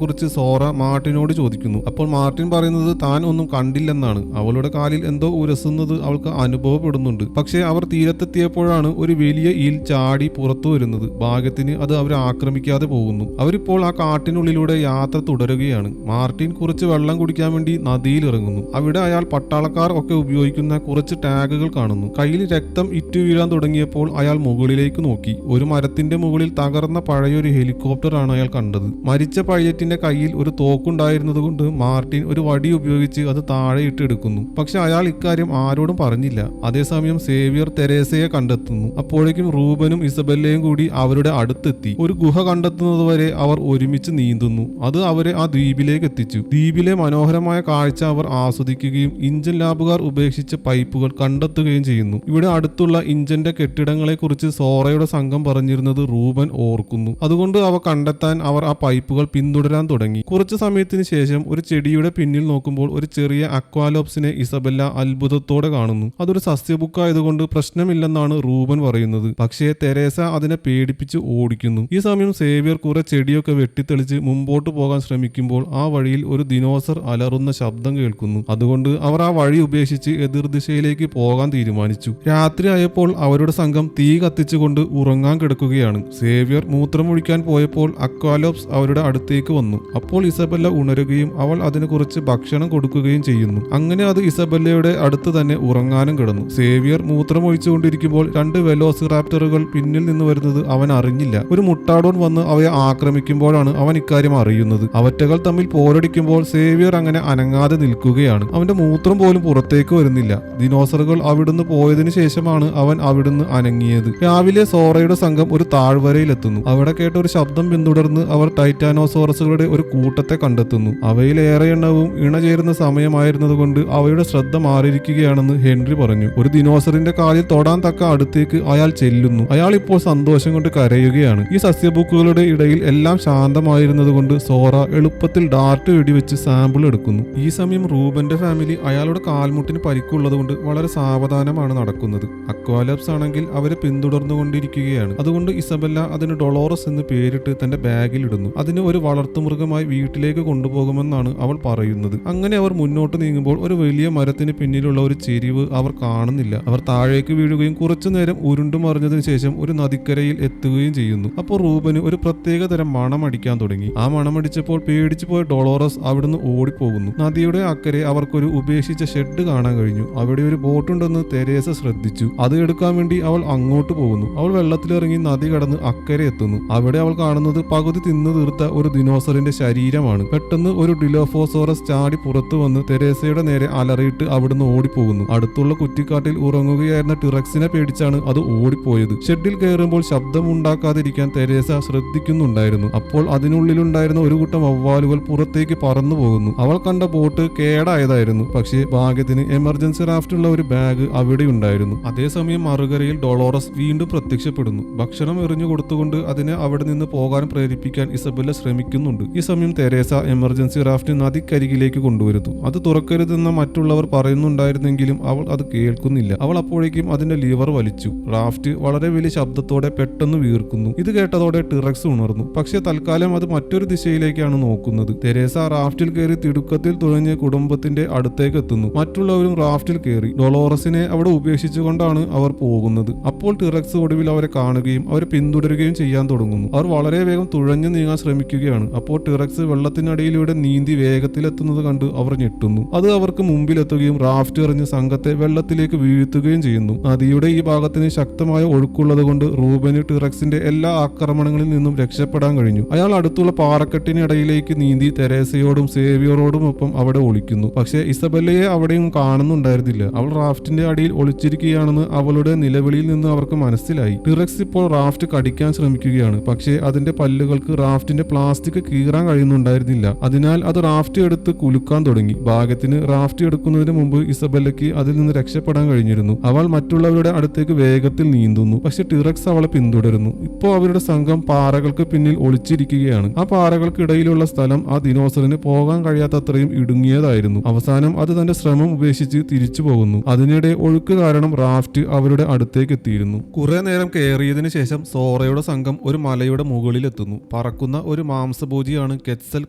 കുറിച്ച് സോറ മാർട്ടിനോട് ചോദിക്കുന്നു. അപ്പോൾ മാർട്ടിൻ പറയുന്നത് താൻ ഒന്നും കണ്ടില്ലെന്നാണ്. അവളുടെ കാലിൽ എന്തോ ഉരസുന്നത് അവൾക്ക് അനുഭവപ്പെടുന്നുണ്ട്. പക്ഷേ അവർ തീരത്തെത്തിയപ്പോഴാണ് ഒരു വലിയ ഈൽ ചാടി പുറത്തു വരുന്നത്. ഭാഗ്യത്തിന് അത് അവരെ ആക്രമിക്കാതെ പോകുന്നു. അവരിപ്പോൾ ആ കാട്ടിനുള്ളിലൂടെ യാത്ര തുടരുകയാണ്. മാർട്ടിൻ കുറച്ച് വെള്ളം കുടിക്കാൻ വേണ്ടി നദിയിൽ ഇറങ്ങുന്നു. അവിടെ അയാൾ പട്ടാളക്കാർ ഒക്കെ ഉപയോഗിക്കുന്ന കുറച്ച് ടാഗുകൾ കാണുന്നു. കയ്യിൽ രക്തം ഇറ്റു വീഴാൻ തുടങ്ങിയപ്പോൾ അയാൾ മുകളിലേക്ക് നോക്കി. ഒരു മരത്തിന്റെ മുകളിൽ തകർന്ന പഴയൊരു ഹെലികോപ്റ്റർ ആണ് അയാൾ കണ്ടത്. മരിച്ച പൈലറ്റിന്റെ കയ്യിൽ ഒരു തോക്കുണ്ടായിരുന്നത് കൊണ്ട് മാർട്ടിൻ ഒരു വടി ഉപയോഗിച്ച് അത് താഴെ ഇട്ടെടുക്കുന്നു. പക്ഷെ അയാൾ ഇക്കാര്യം ആരോടും പറഞ്ഞില്ല. അതേസമയം സേവിയർ തെരേസയെ കണ്ടെത്തുന്നു. അപ്പോഴേക്കും റൂബനും ഇസബെല്ലയും കൂടി അവരുടെ അടുത്തെത്തി. ഒരു ഗുഹ കണ്ടെത്തുന്നതുവരെ അവർ ഒരുമിച്ച് നീന്തുന്നു. അത് അവരെ ആ ദ്വീപിലേക്ക് എത്തിച്ചു. ദ്വീപിലെ മനോഹരമായ കാഴ്ച അവർ ആസ്വദിക്കുകയും ഇഞ്ചൻ ലാബുകാർ ഉപേക്ഷിച്ച പൈപ്പുകൾ കണ്ടെത്തുകയും ചെയ്യുന്നു. ഇവിടെ അടുത്തുള്ള ഇഞ്ചന്റെ കെട്ടിടങ്ങളെ കുറിച്ച് സോറയുടെ സംഘം പറഞ്ഞിരുന്നത് റൂബൻ ഓർക്കുന്നു. അതുകൊണ്ട് അവ കണ്ടെത്താൻ അവർ ആ പൈപ്പുകൾ പിന്തുടരാൻ തുടങ്ങി. കുറച്ചു സമയത്തിന് ശേഷം ഒരു ചെടിയുടെ പിന്നിൽ നോക്കുമ്പോൾ ഒരു ചെറിയ അക്വാലോപ്സിനെ ഇസബെല്ല അത്ഭുതത്തോടെ കാണുന്നു. അതൊരു സസ്യബുക്കായതുകൊണ്ട് പ്രശ്നമില്ലെന്നാണ് റൂബൻ പറയുന്നത്. പക്ഷേ തെരേസ അതിനെ പേടിപ്പിച്ച് ഓടിക്കുന്നു. ഈ സമയം സേവിയർ കുറെ ചെടിയൊക്കെ വെട്ടിത്തെളിച്ച് മുമ്പോട്ട് പോകാൻ ശ്രമിക്കുമ്പോൾ ആ വഴിയിൽ ഒരു ദിനോസർ അലറുന്ന ശബ്ദം കേൾക്കുന്നു. അതുകൊണ്ട് അവർ ആ വഴി ഉപേക്ഷിച്ച് എതിർദിശയിലേക്ക് പോകാൻ തീരുമാനിച്ചു. രാത്രിയായപ്പോൾ അവരുടെ സംഘം തീ കത്തിച്ചുകൊണ്ട് ഉറങ്ങാൻ കിടക്കുകയാണ്. സേവിയർ മൂത്രമൊഴിക്കാൻ പോയപ്പോൾ അക്വാലോപ്സ് അവരുടെ അടുത്തേക്ക് വന്നു. അപ്പോൾ ഇസബെല്ല ഉണരുകയും അവൾ അതിന് കുറച്ച് ഭക്ഷണം കൊടുക്കുകയും ചെയ്യുന്നു. അങ്ങനെ അത് ഇസബെല്ലയുടെ അടുത്ത് തന്നെ ഉറങ്ങാനും കിടന്നു. സേവിയർ മൂത്രമൊഴിച്ചുകൊണ്ടിരിക്കുമ്പോൾ 2 വെലോസിറാപ്റ്ററുകൾ പിന്നിൽ നിന്ന് വരുന്നത് അവൻ അറിഞ്ഞില്ല. ഒരു മുട്ടാടോൺ വന്ന് അവയെ ആക്രമിക്കുമ്പോഴാണ് അവൻ ഇക്കാര്യം അറിയുന്നത്. അവറ്റകൾ തമ്മിൽ പോരടിക്കുമ്പോൾ സേവിയർ അങ്ങനെ അനങ്ങാതെ നിൽക്കുകയാണ്. അവന്റെ മൂത്രം പോലും പുറത്തേക്ക് വരുന്നില്ല. ദിനോസറുകൾ അവിടുന്ന് പോയതിനു ശേഷമാണ് അവൻ അവിടുന്ന് അനങ്ങിയത്. രാവിലെ സോറയുടെ സംഘം ഒരു താഴ്വരയിലെത്തുന്നു. അവിടെ കേട്ട ഒരു ശബ്ദം പിന്തുടർന്ന് അവർ ടൈറ്റാനോസോറസുകളുടെ ഒരു കൂട്ടത്തെ കണ്ടെത്തുന്നു. അവയിൽ ഏറെ എണ്ണവും ഇണചേരുന്ന സമയമായിരുന്നതുകൊണ്ട് അവയുടെ ശ്രദ്ധ മാറിയിരിക്കുകയാണെന്ന് ഹെൻറി പറഞ്ഞു. ഒരു ദിനോസറിന്റെ കാലിൽ തൊടാൻ തക്ക അടുത്തേക്ക് അയാൾ ചെല്ലുന്നു. അയാൾ ഇപ്പോൾ സന്തോഷം കൊണ്ട് കരയുകയാണ്. ഈ സസ്യബുക്കുകളുടെ ഇടയിൽ എല്ലാം ശാന്തമായിരുന്നതുകൊണ്ട് സോറ എളുപ്പത്തിൽ ഡാർട്ട് വെടിവെച്ച് സാമ്പിൾ എടുക്കുന്നു. ഈ സമയം റൂബന്റെ ഫാമിലി അയാളുടെ കാൽമുട്ടിന് പരിക്കുള്ളതുകൊണ്ട് വളരെ സാവധാനമാണ് നടക്കുന്നത്. അക്വാലപ്സ് ആണെങ്കിൽ അവരെ പിന്തുടർന്നുകൊണ്ടിരിക്കുകയാണ്. അതുകൊണ്ട് ഇസബെല്ല അതിന് ഡൊളോറസ് എന്ന് പേരിട്ട് തന്റെ ബാഗിൽ ഇടുന്നു. അതിന് ഒരു വളർത്തുമൃഗമായി വീട്ടിലേക്ക് കൊണ്ടുപോകുമെന്നാണ് അവൾ പറയുന്നത്. അങ്ങനെ അവർ മുന്നോട്ട് നീങ്ങുമ്പോൾ ഒരു വലിയ മരത്തിന് പിന്നിലുള്ള ഒരു ചെരിവ് അവർ കാണുന്നില്ല. അവർ താഴേക്ക് വീഴുകയും കുറച്ചു നേരം ഉരുണ്ടുമറിഞ്ഞതിന് ശേഷം ഒരു നദിക്കരയിൽ എത്തുകയും ചെയ്യുന്നു. അപ്പോൾ റൂബന് ഒരു പ്രത്യേക തരം മണമടിക്കാൻ തുടങ്ങി. ആ മണമടിച്ചപ്പോൾ പേടിച്ചു പോയ ഡൊളോറസ് അവിടുന്ന് ഓടിപ്പോകുന്നു. നദിയുടെ അക്കരെ അവർക്കൊരു ഉപേക്ഷിച്ച ഷെഡ് കാണാൻ കഴിഞ്ഞു. അവിടെ ഒരു ബോട്ടുണ്ടെന്ന് തെരേസ ശ്രദ്ധിച്ചു. അത് എടുക്കാൻ വേണ്ടി അവൾ അങ്ങോട്ട് പോകുന്നു. അവൾ വെള്ളത്തിലിറങ്ങി നദി കടന്ന് അക്കരെ എത്തുന്നു. അവിടെ അവൾ കാണുന്നത് പകുതി തിന്നു തീർത്ത ഒരു ദിനോസറിന്റെ ശരീരമാണ്. പെട്ടെന്ന് ഒരു ഡിലോഫോസോറസ് ചാടി പുറത്തു വന്ന് തെരേസയുടെ നേരെ അലറിയിട്ട് അവിടുന്ന് ഓടിപ്പോകുന്നു. അടുത്തുള്ള കുറ്റിക്കാട്ടിൽ ഉറങ്ങുകയായിരുന്ന ടിറക്സിനെ പേടിച്ചാണ് അത് ഓടിപ്പോയത്. ഷെഡിൽ കയറുമ്പോൾ ശബ്ദമുണ്ടാക്കാതിരിക്കാൻ തെരേസ ശ്രദ്ധിക്കുന്നുണ്ടായിരുന്നു. അപ്പോൾ അതിനുള്ളിലുണ്ടായിരുന്ന ഒരു കൂട്ടം വവ്വാലുകൾ പുറത്തേക്ക് പറന്നു പോകുന്നു. അവൾ കണ്ട ബോട്ട് കേടായതായിരുന്നു. പക്ഷേ ഭാഗ്യത്തിന് എമർജൻസി റാഫ്റ്റുള്ള ഒരു ബാഗ് അവിടെ ഉണ്ടായിരുന്നു. അതേസമയം മറുകരയിൽ ഡൊളോറസ് വീണ്ടും പ്രത്യക്ഷപ്പെടുന്നു. ഭക്ഷണം എറിഞ്ഞു കൊടുത്തുകൊണ്ട് അതിനെ അവിടെ നിന്ന് പോകാൻ പ്രേരിപ്പിക്കാൻ ഇസബെല്ല ശ്രമിക്കുന്നുണ്ട്. ഈ സമയം തെരേസ എമർജൻസി റാഫ്റ്റ് നദിക്കരികിലേക്ക് കൊണ്ടുവരുന്നു. അത് തുറക്കരുതെന്ന് മറ്റുള്ളവർ പറയുന്നുണ്ടായിരുന്നെങ്കിലും അവൾ അത് കേൾക്കുന്നില്ല. അവൾ അപ്പോഴേക്കും അതിന്റെ ലിവർ വലിച്ചു. റാഫ്റ്റ് വളരെ വലിയ ശബ്ദത്തോടെ പെട്ടെന്ന് വീർക്കുന്നു. ഇത് കേട്ടതോടെ ടിറക്സ് ഉണർന്നു. പക്ഷേ തൽക്കാലം അത് മറ്റൊരു ദിശയിലേക്കാണ് നോക്കുന്നത്. തെരേസ റാഫ്റ്റിൽ കയറി തിടുക്കത്തിൽ തുഴഞ്ഞ് കുടുംബത്തിന്റെ അടുത്തേക്ക് എത്തുന്നു. മറ്റുള്ളവരും റാഫ്റ്റിൽ കയറി. ഡൊളോറസിനെ അവിടെ ഉപേക്ഷിച്ചുകൊണ്ടാണ് അവർ പോകുന്നത്. അപ്പോൾ ടിറക്സ് ഒടുവിൽ അവരെ കാണുകയും അവരെ പിന്തുടരുകയും ചെയ്യാൻ തുടങ്ങുന്നു. അവർ വളരെ വേഗം തുഴഞ്ഞു നീങ്ങാൻ ശ്രമിക്കുകയാണ്. അപ്പോൾ ടിറക്സ് വെള്ളത്തിനടിയിലൂടെ നീന്തി വേഗത്തിലെത്തുന്നത് കണ്ട് അവർ ഞെട്ടുന്നു. അത് അവർക്ക് മുമ്പിലെത്തുകയും റാഫ്റ്റ് എറിഞ്ഞ് സംഘത്തെ വെള്ളത്തിലേക്ക് വീഴ്ത്തുകയും ചെയ്യുന്നു. നദിയുടെ ഈ ഭാഗത്തിന് ശക്തമായ ഒഴുക്കുള്ളത് കൊണ്ട് റൂബന് ടിറക്സിന്റെ എല്ലാ ആക്രമണങ്ങളിൽ നിന്നും രക്ഷപ്പെടാൻ കഴിഞ്ഞു. അയാൾ അടുത്തുള്ള പാറക്കെട്ടിനിടയിലേക്ക് നീന്തി തെരേസയോടും സേവിയറോടും ഒപ്പം അവിടെ ഒളിക്കുന്നു. പക്ഷേ ഇസബെല്ലയെ അവിടെയും കാണുന്നുണ്ടായിരുന്നില്ല. അവൾ റാഫ്റ്റിന്റെ അടിയിൽ ഒളിച്ചിരിക്കുകയാണെന്ന് അവളുടെ നിലവിളിയിൽ നിന്ന് അവർക്ക് മനസ്സിലായി. ടിറക്സ് ഇപ്പോൾ റാഫ്റ്റ് കടിക്കാൻ ശ്രമിക്കുകയാണ്. പക്ഷേ അതിന്റെ പല്ലുകൾക്ക് റാഫ്റ്റിന്റെ പ്ലാസ്റ്റിക് കീറാൻ കഴിയുന്നുണ്ടായിരുന്നില്ല. അതിനാൽ അത് റാഫ്റ്റ് എടുത്ത് കുലുക്കി കുലുക്കാൻ തുടങ്ങി. ഭാഗ്യത്തിന് റാഫ്റ്റ് എടുക്കുന്നതിന് മുമ്പ് ഇസബെല്ലയ്ക്ക് അതിൽ നിന്ന് രക്ഷപ്പെടാൻ കഴിഞ്ഞിരുന്നു. അവൾ മറ്റുള്ളവരുടെ അടുത്തേക്ക് വേഗത്തിൽ നീന്തുന്നു. പക്ഷെ ടിറക്സ് അവളെ പിന്തുടരുന്നു. ഇപ്പോൾ അവരുടെ സംഘം പാറകൾക്ക് പിന്നിൽ ഒളിച്ചിരിക്കുകയാണ്. ആ പാറകൾക്കിടയിലുള്ള സ്ഥലം ആ ദിനോസറിന് പോകാൻ കഴിയാത്തത്രയും ഇടുങ്ങിയതായിരുന്നു. അവസാനം അത് തന്റെ ശ്രമം ഉപേക്ഷിച്ച് തിരിച്ചു പോകുന്നു. അതിനിടെ ഒഴുക്ക് കാരണം റാഫ്റ്റ് അവരുടെ അടുത്തേക്ക് എത്തിയിരുന്നു. കുറെ നേരം കയറിയതിനു ശേഷം സോറയുടെ സംഘം ഒരു മലയുടെ മുകളിലെത്തുന്നു. പറക്കുന്ന ഒരു മാംസഭോജിയാണ് കെറ്റ്സൽ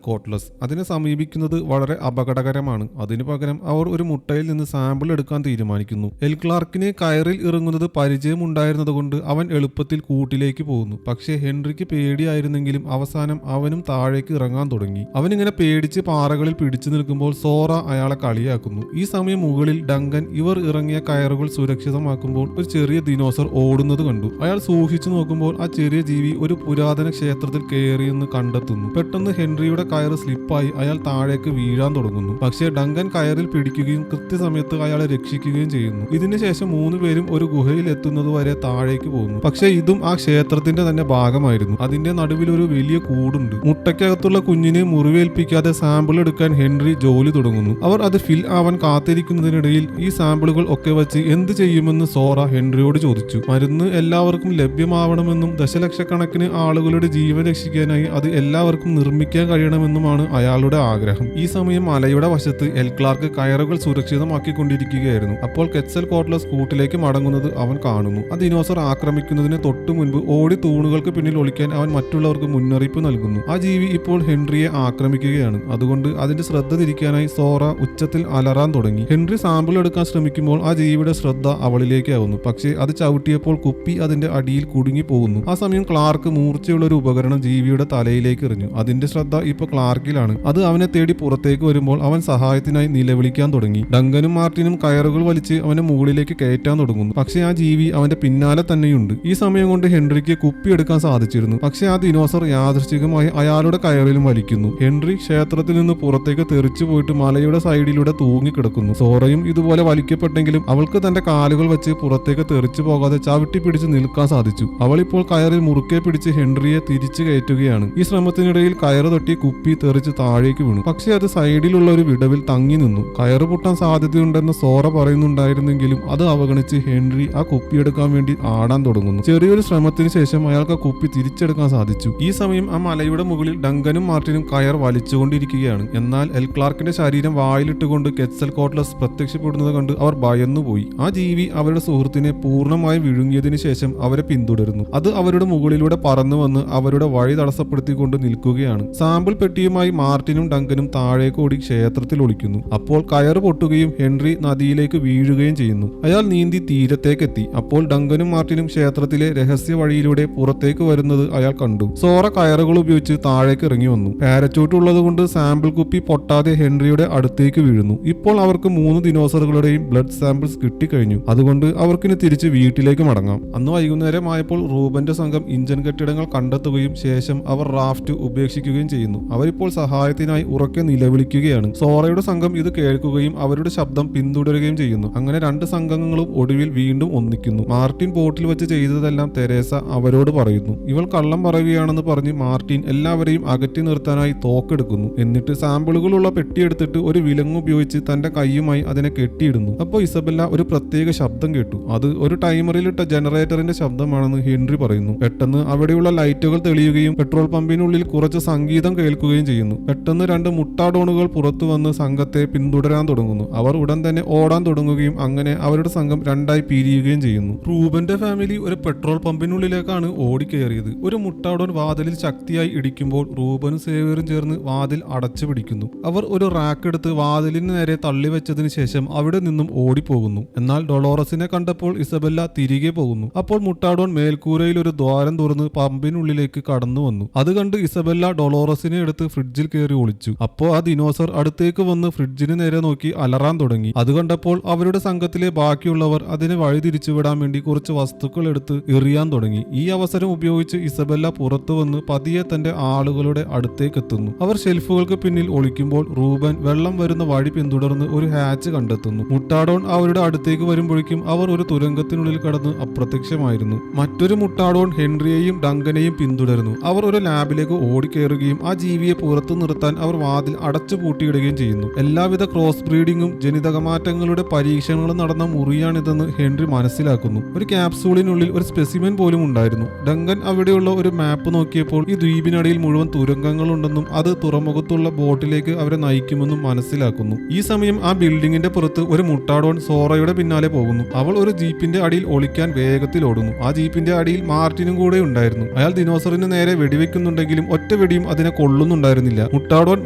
കോട്ട്ലസ്. അതിനെ സമീപിക്കുന്നത് വളരെ അപകടകരമാണ്. അതിനു പകരം അവർ ഒരു മുട്ടയിൽ നിന്ന് സാമ്പിൾ എടുക്കാൻ തീരുമാനിക്കുന്നു. എൽ ക്ലാർക്കിന് കയറിൽ ഇറങ്ങുന്നത് പരിചയമുണ്ടായിരുന്നതുകൊണ്ട് അവൻ എളുപ്പത്തിൽ കൂട്ടിലേക്ക് പോകുന്നു. പക്ഷേ ഹെൻറിക്ക് പേടിയായിരുന്നെങ്കിലും അവസാനം അവനും താഴേക്ക് ഇറങ്ങാൻ തുടങ്ങി. അവനിങ്ങനെ പേടിച്ച് പാറകളിൽ പിടിച്ചു നിൽക്കുമ്പോൾ സോറ അയാളെ കളിയാക്കുന്നു. ഈ സമയം മുകളിൽ ഡങ്കൻ ഇവർ ഇറങ്ങിയ കയറുകൾ സുരക്ഷിതമാക്കുമ്പോൾ ഒരു ചെറിയ ദിനോസർ ഓടുന്നത് കണ്ടു. അയാൾ സൂക്ഷിച്ചു നോക്കുമ്പോൾ ആ ചെറിയ ജീവി ഒരു പുരാതന ക്ഷേത്രത്തിൽ കയറിയെന്ന് കണ്ടെത്തുന്നു. പെട്ടെന്ന് ഹെൻറിയുടെ കയറ് സ്ലിപ്പായി അയാൾ താഴേക്ക് വീഴാൻ തുടങ്ങുന്നു. പക്ഷേ ഡങ്കൻ കയറിൽ പിടിക്കുകയും കൃത്യസമയത്ത് അയാളെ രക്ഷിക്കുകയും ചെയ്യുന്നു. ഇതിനുശേഷം 3 പേരും ഒരു ഗുഹയിൽ എത്തുന്നത് വരെ താഴേക്ക് പോകുന്നു. പക്ഷേ ഇതും ആ ക്ഷേത്രത്തിന്റെ തന്നെ ഭാഗമായിരുന്നു. അതിന്റെ നടുവിൽ ഒരു വലിയ കൂടുണ്ട്. മുട്ടയ്ക്കകത്തുള്ള കുഞ്ഞിനെ മുറിവേൽപ്പിക്കാതെ സാമ്പിൾ എടുക്കാൻ ഹെൻറി ജോലി തുടങ്ങുന്നു. അവർ അത് ഫിൽ ആവാൻ കാത്തിരിക്കുന്നതിനിടയിൽ ഈ സാമ്പിളുകൾ ഒക്കെ വെച്ച് എന്ത് ചെയ്യുമെന്ന് സോറ ഹെൻറിയോട് ചോദിച്ചു. മരുന്ന് എല്ലാവർക്കും ലഭ്യമാവണമെന്നും ദശലക്ഷക്കണക്കിന് ആളുകളുടെ ജീവൻ രക്ഷിക്കാനായി അത് എല്ലാവർക്കും നിർമ്മിക്കാൻ കഴിയണമെന്നുമാണ് അയാളുടെ ആഗ്രഹം. ഈ സമയം മലയുടെ വശത്ത് എൽ ക്ലാർക്ക് കയറുകൾ സുരക്ഷിതമാക്കിക്കൊണ്ടിരിക്കുകയായിരുന്നു. അപ്പോൾ കെറ്റ്സൽ കോട്ട്ലസ് കൂട്ടിലേക്ക് മടങ്ങുന്നത് അവൻ കാണുന്നു. ആ ദിനോസർ ആക്രമിക്കുന്നതിന് തൊട്ടു മുൻപ് ഓടി തൂണുകൾക്ക് പിന്നിൽ ഒളിക്കാൻ അവൻ മറ്റുള്ളവർക്ക് മുന്നറിയിപ്പ് നൽകുന്നു. ആ ജീവി ഇപ്പോൾ ഹെൻറിയെ ആക്രമിക്കുകയാണ്. അതുകൊണ്ട് അതിന്റെ ശ്രദ്ധ തിരിക്കാനായി സോറ ഉച്ചത്തിൽ അലറാൻ തുടങ്ങി. ഹെൻറി സാമ്പിൾ എടുക്കാൻ ശ്രമിക്കുമ്പോൾ ആ ജീവിയുടെ ശ്രദ്ധ അവളിലേക്കാവുന്നു. പക്ഷേ അത് ചവിട്ടിയപ്പോൾ കുപ്പി അതിന്റെ അടിയിൽ കുടുങ്ങി പോകുന്നു. ആ സമയം ക്ലാർക്ക് മൂർച്ചയുള്ള ഒരു ഉപകരണം ജീവിയുടെ തലയിലേക്ക് എറിഞ്ഞു. അതിന്റെ ശ്രദ്ധ ഇപ്പൊ ക്ലാർക്കിലാണ്. അത് അവനെ തേടി പുറത്തേക്ക് വരുമ്പോൾ അവൻ സഹായത്തിനായി നിലവിളിക്കാൻ തുടങ്ങി. ഡങ്കനും മാർട്ടിനും കയറുകൾ വലിച്ച് അവനെ മുകളിലേക്ക് കയറ്റാൻ തുടങ്ങുന്നു. പക്ഷേ ആ ജീവി അവന്റെ പിന്നാലെ തന്നെയുണ്ട്. ഈ സമയം കൊണ്ട് ഹെൻറിക്ക് കുപ്പി എടുക്കാൻ സാധിച്ചിരുന്നു. പക്ഷേ ആ ദിനോസർ യാദൃശ്ചികമായി അയാളുടെ കയറിലും വലിക്കുന്നു. ഹെൻറി ക്ഷേത്രത്തിൽ നിന്ന് പുറത്തേക്ക് തെറിച്ചു പോയിട്ട് മലയുടെ സൈഡിലൂടെ തൂങ്ങിക്കിടക്കുന്നു. സോറയും ഇതുപോലെ വലിക്കപ്പെട്ടെങ്കിലും അവൾക്ക് തന്റെ കാലുകൾ വെച്ച് പുറത്തേക്ക് തെറിച്ചു പോകാതെ ചവിട്ടി പിടിച്ച് നിൽക്കാൻ സാധിച്ചു. അവൾ ഇപ്പോൾ കയറിൽ മുറുക്കെ പിടിച്ച് ഹെൻറിയെ തിരിച്ചു കയറ്റുകയാണ്. ഈ ശ്രമത്തിനിടയിൽ കയറ് തട്ടി കുപ്പി തെറിച്ച് താഴേക്ക് വീണു. പക്ഷേ അത് സൈഡിലുള്ള ഒരു വിടവിൽ തങ്ങി നിന്നു. കയറ് പൊട്ടാൻ സാധ്യതയുണ്ടെന്ന് സോറ പറയുന്നുണ്ടായിരുന്നെങ്കിലും അത് അവഗണിച്ച് ഹെൻറി ആ കുപ്പിയെടുക്കാൻ വേണ്ടി ആടാൻ തുടങ്ങുന്നു. ചെറിയൊരു ശ്രമത്തിന് ശേഷം അയാൾക്ക് ആ കുപ്പി തിരിച്ചെടുക്കാൻ സാധിച്ചു. ഈ സമയം ആ മലയുടെ മുകളിൽ ഡങ്കനും മാർട്ടിനും കയർ വലിച്ചുകൊണ്ടിരിക്കുകയാണ്. എന്നാൽ എൽ ക്ലാർക്കിന്റെ ശരീരം വായിലിട്ടുകൊണ്ട് കെറ്റ്സൽ കോട്ട്ലസ് പ്രത്യക്ഷപ്പെടുന്നത് കണ്ട് അവർ ഭയന്നുപോയി. ആ ജീവി അവരുടെ സുഹൃത്തിനെ പൂർണ്ണമായും വിഴുങ്ങിയതിനു ശേഷം അവരെ പിന്തുടരുന്നു. അത് അവരുടെ മുകളിലൂടെ പറന്നു വന്ന് അവരുടെ വഴി തടസ്സപ്പെടുത്തിക്കൊണ്ട് നിൽക്കുകയാണ്. സാമ്പിൾ പെട്ടിയുമായി മാർട്ടിനും ഡങ്കനും താഴേക്ക് ഓടി ക്ഷേത്രത്തിൽ ഒളിക്കുന്നു. അപ്പോൾ കയറ് പൊട്ടുകയും ഹെൻറി നദിയിലേക്ക് വീഴുകയും ചെയ്യുന്നു. അയാൾ നീന്തി തീരത്തേക്കെത്തി. അപ്പോൾ ഡങ്കനും മാർട്ടിനും ക്ഷേത്രത്തിലെ രഹസ്യ വഴിയിലൂടെ പുറത്തേക്ക് വരുന്നത് അയാൾ കണ്ടു. സോറ കയറുകൾ ഉപയോഗിച്ച് താഴേക്ക് ഇറങ്ങി വന്നു. പാരച്യൂട്ട് ഉള്ളതുകൊണ്ട് സാമ്പിൾ കുപ്പി പൊട്ടാതെ ഹെൻറിയുടെ അടുത്തേക്ക് വീഴുന്നു. ഇപ്പോൾ അവർക്ക് 3 ദിനോസറുകളുടെയും ബ്ലഡ് സാമ്പിൾസ് കിട്ടിക്കഴിഞ്ഞു. അതുകൊണ്ട് അവർക്കിനി തിരിച്ച് വീട്ടിലേക്ക് മടങ്ങാം. അന്ന് വൈകുന്നേരമായപ്പോൾ റൂബന്റെ സംഘം ഇഞ്ചൻ കെട്ടിടങ്ങൾ കണ്ടെത്തുകയും ശേഷം അവർ റാഫ്റ്റ് ഉപേക്ഷിക്കുകയും ചെയ്യുന്നു. അവരിപ്പോൾ സഹായത്തിനായി ഉറക്കെ നിലവിളിക്കുകയാണ്. സോറയുടെ സംഘം ഇത് കേൾക്കുകയും അവരുടെ ശബ്ദം പിന്തുടരുകയും ചെയ്യുന്നു. അങ്ങനെ 2 സംഘങ്ങളും ഒടുവിൽ വീണ്ടും ഒന്നിക്കുന്നു. മാർട്ടിൻ ബോട്ടിൽ വെച്ച് ചെയ്തതെല്ലാം തെരേസ അവരോട് പറയുന്നു. ഇവൾ കള്ളം പറയുകയാണെന്ന് പറഞ്ഞ് മാർട്ടിൻ എല്ലാവരെയും അകറ്റി നിർത്താനായി തോക്കെടുക്കുന്നു. എന്നിട്ട് സാമ്പിളുകളുള്ള പെട്ടിയെടുത്തിട്ട് ഒരു വിലങ്ങ് ഉപയോഗിച്ച് തന്റെ കൈയുമായി അതിനെ കെട്ടിയിടുന്നു. അപ്പോൾ ഇസബെല്ല ഒരു പ്രത്യേക ശബ്ദം കേട്ടു. അത് ഒരു ടൈമറിലിട്ട ജനറേറ്ററിന്റെ ശബ്ദമാണെന്ന് ഹെൻറി പറയുന്നു. പെട്ടെന്ന് അവിടെയുള്ള ലൈറ്റുകൾ തെളിയുകയും പെട്രോൾ പമ്പിനുള്ളിൽ കുറച്ച് സംഗീതം കേൾക്കുകയും ചെയ്യുന്നു. പെട്ടെന്ന് 2 മുട്ടാഡോണുകൾ പുറത്തു വന്ന് സംഘത്തെ പിന്തുടരാൻ തുടങ്ങുന്നു. അവർ ഉടൻ തന്നെ ഓടാൻ തുടങ്ങുകയും അങ്ങനെ അവരുടെ സംഘം 2ആയി പിരിയുകയും ചെയ്യുന്നു. റൂബന്റെ ഫാമിലി ഒരു പെട്രോൾ പമ്പിനുള്ളിലേക്കാണ് ഓടിക്കയറിയത്. ഒരു മുട്ടാഡോൺ വാതിലിൽ ശക്തിയായി ഇടിക്കുമ്പോൾ റൂബനും സേവിയറും ചേർന്ന് വാതിൽ അടച്ചു പിടിക്കുന്നു. അവർ ഒരു റാക്ക് എടുത്ത് വാതിലിന് നേരെ തള്ളിവെച്ചതിന് ശേഷം അവിടെ നിന്നും ഓടിപ്പോകുന്നു. എന്നാൽ ഡൊളോറസിനെ കണ്ടപ്പോൾ ഇസബെല്ല തിരികെ പോകുന്നു. അപ്പോൾ മുട്ടാഡോൺ മേൽക്കൂരയിൽ ഒരു ദ്വാരം തുറന്ന് പമ്പിനുള്ളിലേക്ക് കടന്നു വന്നു. അത് കണ്ട് ഇസബെല്ല ഡൊളോറസിനെ എടുത്ത് ഫ്രിഡ്ജിൽ കയറി ഒളിച്ചു. അപ്പോൾ ആ ദിനോസർ അടുത്തേക്ക് വന്ന് ഫ്രിഡ്ജിന് നേരെ നോക്കി അലറാൻ തുടങ്ങി. അത് കണ്ടപ്പോൾ അവരുടെ സംഘത്തിലെ ബാക്കിയുള്ളവർ അതിനെ വഴിതിരിച്ചുവിടാൻ വേണ്ടി കുറച്ച് വസ്തുക്കൾ എടുത്ത് എറിയാൻ തുടങ്ങി. ഈ അവസരം ഉപയോഗിച്ച് ഇസബെല്ല പുറത്തു വന്ന് പതിയെ തന്റെ ആളുകളുടെ അടുത്തേക്ക് എത്തുന്നു. അവർ ഷെൽഫുകൾക്ക് പിന്നിൽ ഒളിക്കുമ്പോൾ റൂബൻ വെള്ളം വരുന്ന വഴി പിന്തുടർന്ന് ഒരു ഹാച്ച് കണ്ടെത്തുന്നു. മുട്ടാഡോൺ അവരുടെ അടുത്തേക്ക് വരുമ്പോഴേക്കും അവർ ഒരു തുരങ്കത്തിനുള്ളിൽ കടന്ന് അപ്രത്യക്ഷമായിരുന്നു. മറ്റൊരു മുട്ടാഡോൺ ഹെൻറിയെയും ഡങ്കനെയും പിന്തുടരുന്നു. അവർ ഒരു ലാബിലേക്ക് ഓടിക്കയറുകയും ആ ജീവിയെ പുറത്തു നിർത്താൻ അവർ വാതിൽ അടച്ചു പൂട്ടിയിടുകയും ചെയ്യുന്നു. എല്ലാവിധ ക്രോസ് ബ്രീഡിങ്ങും ജനിതക മാറ്റങ്ങളുടെ പരീക്ഷണങ്ങളും നടന്ന മുറിയാണിതെന്ന് ഹെൻറി മനസ്സിലാക്കുന്നു. ഒരു ക്യാപ്സൂളിനുള്ളിൽ ഒരു സ്പെസിമെൻ പോലും ഉണ്ടായിരുന്നു. ഡങ്കൻ അവിടെയുള്ള ഒരു മാപ്പ് നോക്കിയപ്പോൾ ഈ ദ്വീപിനടിയിൽ മുഴുവൻ തുരങ്കങ്ങളുണ്ടെന്നും അത് തുറമുഖത്തുള്ള ബോട്ടിലേക്ക് അവരെ നയിക്കുമെന്നും മനസ്സിലാക്കുന്നു. ഈ സമയം ആ ബിൽഡിങ്ങിന്റെ പുറത്ത് ഒരു മുട്ടാടോൺ സോറയുടെ പിന്നാലെ പോകുന്നു. അവൾ ഒരു ജീപ്പിന്റെ അടിയിൽ ഒളിക്കാൻ വേഗത്തിൽ ഓടുന്നു. ആ ജീപ്പിന്റെ അടിയിൽ മാർട്ടിനും കൂടെ ഉണ്ടായിരുന്നു. അയാൾ ദിനോസറിന് നേരെ വെടിവെക്കുന്നുണ്ടെങ്കിലും ഒറ്റ വെടിയും അതിനെ കൊള്ളുന്നുണ്ടായിരുന്നില്ല. മുട്ടാടോൺ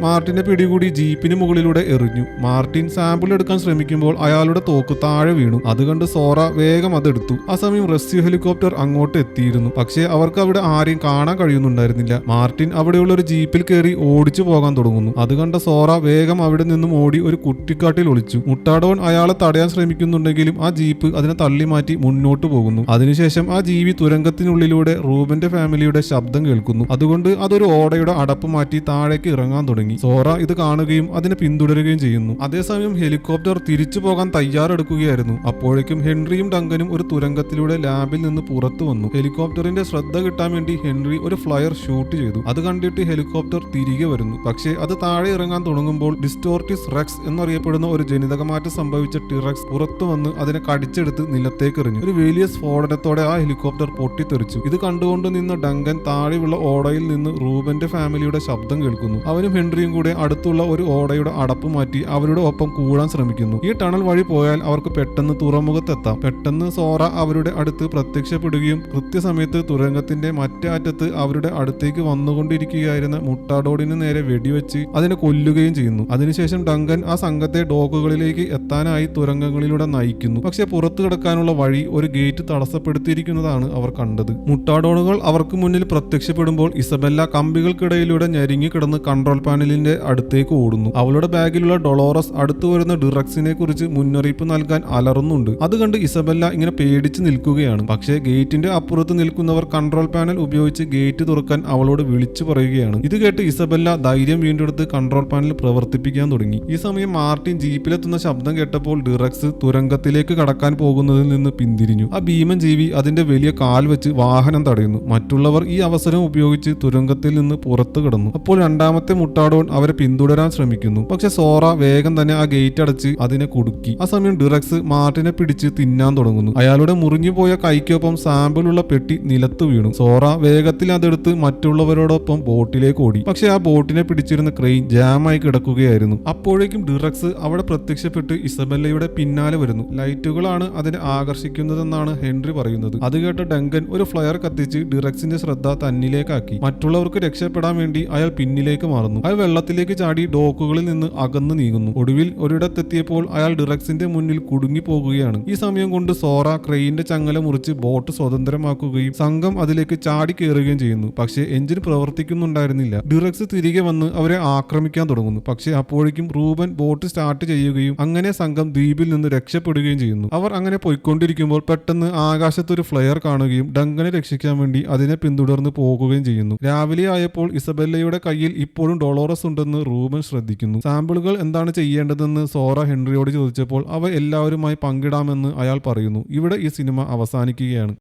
മാർട്ടിനെ പിടികൂടി ജീപ്പിന് മുകളിലൂടെ എറിഞ്ഞു. മാർട്ടിൻ സാമ്പിൾ എടുക്കാൻ ശ്രമിക്കുമ്പോൾ അയാളുടെ തോക്ക് താഴെ വീണു. അത് കണ്ട് സോറ വേഗം അതെടുത്തു. ആ സമയം റെസ്ക്യൂ ഹെലികോപ്റ്റർ അങ്ങോട്ട് എത്തിയിരുന്നു. പക്ഷേ അവർക്ക് അവിടെ ആരെയും കാണാൻ കഴിയുന്നുണ്ടായിരുന്നില്ല. മാർട്ടിൻ അവിടെയുള്ള ഒരു ജീപ്പിൽ കയറി ഓടിച്ചു പോകാൻ തുടങ്ങുന്നു. അത് കണ്ട സോറ വേഗം അവിടെ നിന്നും ഓടി ഒരു കുറ്റിക്കാട്ടിൽ ഒളിച്ചു. മുട്ടാടോൺ അയാളെ തടയാൻ ശ്രമിക്കുന്നുണ്ടെങ്കിലും ആ ജീപ്പ് അതിനെ തള്ളി മാറ്റി മുന്നോട്ട് പോകുന്നു. അതിനുശേഷം ആ ജീവി തുരങ്കത്തിനുള്ളിലൂടെ റൂബന്റെ ഫാമിലിയുടെ ശബ്ദം കേൾക്കുന്നു. അതുകൊണ്ട് അതൊരു ഓടയുടെ അടപ്പ് മാറ്റി താഴേക്ക് ഇറങ്ങാൻ തുടങ്ങി. സോറ ഇത് കാണുകയും അതിനെ പിന്തുടരുകയും ചെയ്യുന്നു. അതേസമയം ഹെലികോപ്റ്റർ തിരിച്ചു പോകാൻ തയ്യാറെടുക്കുകയായിരുന്നു. അപ്പോഴേക്കും ഹെൻറിയും ഡങ്കനും ഒരു തുരങ്കത്തിലൂടെ ലാബിൽ നിന്ന് പുറത്തു വന്നു. ഹെലികോപ്റ്ററിന്റെ ശ്രദ്ധ കിട്ടാൻ വേണ്ടി ഹെൻറി ഒരു ഫ്ലയർ ഷൂട്ട് ചെയ്തു. അത് കണ്ടിട്ട് ഹെലികോപ്റ്റർ തിരികെ വരുന്നു. പക്ഷേ അത് താഴെ ഇറങ്ങാൻ തുടങ്ങുമ്പോൾ ഡിസ്റ്റോർട്ടിസ് റെക്സ് എന്നറിയപ്പെടുന്ന ഒരു ജനിതകമാറ്റം സംഭവിച്ച ടിറക്സ് പുറത്തു വന്ന് അതിനെ കടിച്ചെടുത്ത് നിലത്തേക്ക് എറിഞ്ഞു. ഒരു വലിയ സ്ഫോടനത്തോടെ ആ ഹെലികോപ്റ്റർ പൊട്ടിത്തെറിച്ചു. ഇത് കണ്ടുകൊണ്ട് നിന്ന ഡങ്കൻ താഴെയുള്ള ഓടയിൽ നിന്ന് റൂബന്റെ ഫാമിലിയുടെ ശബ്ദം കേൾക്കുന്നു. അവനും ഹെൻറിയും കൂടെ അടുത്തുള്ള ഒരു ഓടയുടെ അടപ്പ് മാറ്റി അവരുടെ ഒപ്പം കൂടാൻ ശ്രമിക്കുന്നു. ഈ ടണൽ വഴി പോയാൽ അവർക്ക് പെട്ടെന്ന് തുറമുഖത്തെത്താം. പെട്ടെന്ന് സോറ അവരുടെ അടുത്ത് പ്രത്യക്ഷപ്പെടുകയും കൃത്യസമയത്ത് തുരങ്കത്തിന്റെ മറ്റേ അറ്റത്ത് അവരുടെ അടുത്തേക്ക് വന്നുകൊണ്ടിരിക്കുകയായിരുന്ന മുട്ടാടോടിന് നേരെ വെടിവെച്ച് അതിനെ കൊല്ലുകയും ചെയ്യുന്നു. അതിനുശേഷം ഡങ്കൻ ആ സംഘത്തെ ഡോക്കുകളിലേക്ക് എത്താനായി തുരങ്കങ്ങളിലൂടെ നയിക്കുന്നു. പക്ഷെ പുറത്തു കിടക്കാനുള്ള വഴി ഒരു ഗേറ്റ് തടസ്സപ്പെടുത്തിയിരിക്കുന്നതാണ് അവർ കണ്ടത്. മുട്ടാടോണുകൾ അവർക്ക് മുന്നിൽ പ്രത്യക്ഷപ്പെടുമ്പോൾ ഇസബെല്ല കമ്പികൾക്കിടയിലൂടെ ഞെരുങ്ങി കിടന്ന് കൺട്രോൾ പാനലിന്റെ അടുത്തേക്ക് ഓടുന്നു. അവളുടെ ബാഗിലുള്ള ഡൊളോറസ് അടുത്തു വരുന്ന ഡിറക്സിനെ കുറിച്ച് മുന്നറിയിപ്പ് നൽകാൻ അലറുന്നുണ്ട്. അത് കണ്ട് ഇസബെല്ല ഇങ്ങനെ പേടിച്ച് നിൽക്കുകയാണ്. പക്ഷേ ഗേറ്റിന്റെ അപ്പുറത്ത് നിൽക്കുന്നവർ കൺട്രോൾ പാനൽ ഉപയോഗിച്ച് ഗേറ്റ് തുറക്കാൻ അവളോട് വിളിച്ചു പറയുകയാണ്. ഇത് കേട്ട് ഇസബെല്ല ധൈര്യം വീണ്ടെടുത്ത് കൺട്രോൾ പാനൽ പ്രവർത്തിപ്പിക്കാൻ തുടങ്ങി. ഈ സമയം മാർട്ടിൻ ജീപ്പിലെത്തുന്ന ശബ്ദം കേട്ടപ്പോൾ ഡിറക്സ് തുരങ്കത്തിലേക്ക് കടക്കാൻ പോകുന്നതിൽ നിന്ന് പിന്തിരിഞ്ഞു. ആ ഭീമൻ ജീവി അതിന്റെ വലിയ കാൽ വെച്ച് വാഹനം തടയുന്നു. മറ്റുള്ളവർ ഈ അവസരം ഉപയോഗിച്ച് തുരങ്കത്തിൽ നിന്ന് പുറത്തു കിടന്നു. അപ്പോൾ രണ്ടാമത്തെ മുട്ടാടോൺ അവരെ പിന്തുടരാൻ ശ്രമിക്കുന്നു. പക്ഷെ സോറ വേഗം തന്നെ ആ ഗേറ്റ് അടച്ച് അതിനെ കുടുക്കി. ആ സമയം ഡിറക്സ് മാർട്ടിനെ പിടിച്ച് തിന്നാൻ തുടങ്ങുന്നു. അയാളുടെ മുറിഞ്ഞുപോയ കൈക്കൊപ്പം സാമ്പിളുള്ള പെട്ടി നിലത്ത് വീണു. സോറ വേഗത്തിൽ അതെടുത്ത് മറ്റുള്ളവരോടൊപ്പം ബോട്ടിലേക്ക് ഓടി. പക്ഷെ ആ ബോട്ടിനെ പിടിച്ചിരുന്ന ക്രെയിൻ ജാമായി കിടക്കുകയായിരുന്നു. അപ്പോഴേക്കും ഡിറക്സ് അവിടെ പ്രത്യക്ഷപ്പെട്ട് ഇസബെല്ലയുടെ പിന്നാലെ വരുന്നു. ലൈറ്റുകളാണ് അതിനെ ആകർഷിക്കുന്നതെന്നാണ് ഹെൻറി പറയുന്നത്. അത് കേട്ട ഡങ്കൻ ഒരു ഫ്ലയർ കത്തിച്ച് ഡിറക്സിന്റെ ശ്രദ്ധ തന്നിലേക്കാക്കി. മറ്റുള്ളവർക്ക് രക്ഷപ്പെടാൻ വേണ്ടി അയാൾ പിന്നിലേക്ക് മാറുന്നു. അയാൾ വെള്ളത്തിലേക്ക് ചാടി ഡോക്കുകളിൽ നിന്ന് അകന്നു നീങ്ങുന്നു. ഒടുവിൽ ഒരിടത്തെത്തിയപ്പോൾ അയാൾ ഡിറക്സിന്റെ മുന്നിൽ കുടുങ്ങി പോകുകയാണ്. ഈ സമയം കൊണ്ട് സോറ ക്രെയിന്റെ ചങ്ങല മുറിച്ച് ബോട്ട് സ്വതന്ത്രമാക്കുകയും സംഘം അതിലേക്ക് ചാടി കയറുകയും ചെയ്യുന്നു. പക്ഷേ എഞ്ചിൻ പ്രവർത്തിക്കുന്നുണ്ടായിരുന്നില്ല. ഡിറക്സ് തിരികെ വന്ന് അവരെ ആക്രമിക്കാൻ തുടങ്ങുന്നു. പക്ഷേ അപ്പോഴേക്കും റൂബൻ ബോട്ട് സ്റ്റാർട്ട് ചെയ്യുകയും അങ്ങനെ സംഘം ദ്വീപിൽ നിന്ന് രക്ഷപ്പെടുകയും ചെയ്യുന്നു. അവർ അങ്ങനെ പോയിക്കൊണ്ടിരിക്കുമ്പോൾ പെട്ടെന്ന് ആകാശത്തൊരു ഫ്ലയർ കാണുകയും ഡങ്കനെ രക്ഷിക്കാൻ വേണ്ടി അതിനെ പിന്തുടർന്ന് പോകുകയും ചെയ്യുന്നു. രാവിലെ ആയപ്പോൾ ഇസബെല്ലയുടെ കയ്യിൽ ഇപ്പോഴും ഡൊളോറസ് ഉണ്ടെന്ന് റൂബൻ ശ്രദ്ധിക്കുന്നു. സാമ്പിളുകൾ എന്താണ് ചെയ്യേണ്ടതെന്ന് സോറ ഹെൻറിയോട് ചോദിച്ചപ്പോൾ അവ എല്ലാവരുമായി പങ്കിടാമെന്ന് അയാൾ പറയുന്നു. ഇവിടെ ഈ സിനിമ അവസാനിക്കുകയാണ്.